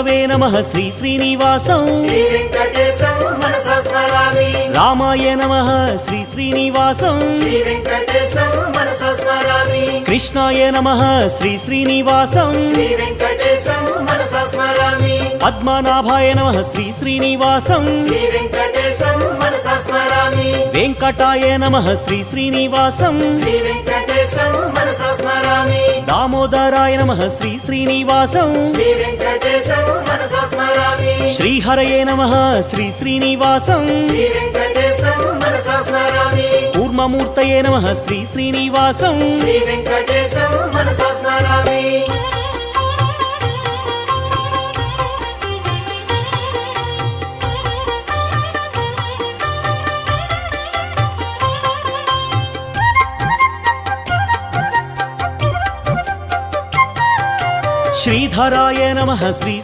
విష్ణవే నమః శ్రీ శ్రీనివాసం శ్రీ వెంకటేశం మనసా స్మరామి రామాయ నమః శ్రీ శ్రీనివాసం శ్రీ వెంకటేశం మనసా స్మరామి కృష్ణాయ నమః శ్రీ శ్రీనివాసం శ్రీ వెంకటేశం మనసా స్మరామి పద్మనాభాయ నమః శ్రీ శ్రీనివాసం శ్రీ వెంకటేశం మనసా స్మరామి వెంకటాయ నమః శ్రీ శ్రీనివాసం శ్రీ వెంకటేశం మనసా స్మరామి దామోదరాయ నమః శ్రీ శ్రీనివాసం శ్రీ వెంకటేశం మనసా స్మరామి శ్రీహరయే నమః శ్రీ శ్రీనివాసం శ్రీ వెంకటేశం మనసా స్మరామి కూర్మమూర్తయే నమః శ్రీ శ్రీనివాసం శ్రీ వెంకటేశం మనసా స్మరామి శ్రీధరాయ నమః శ్రీ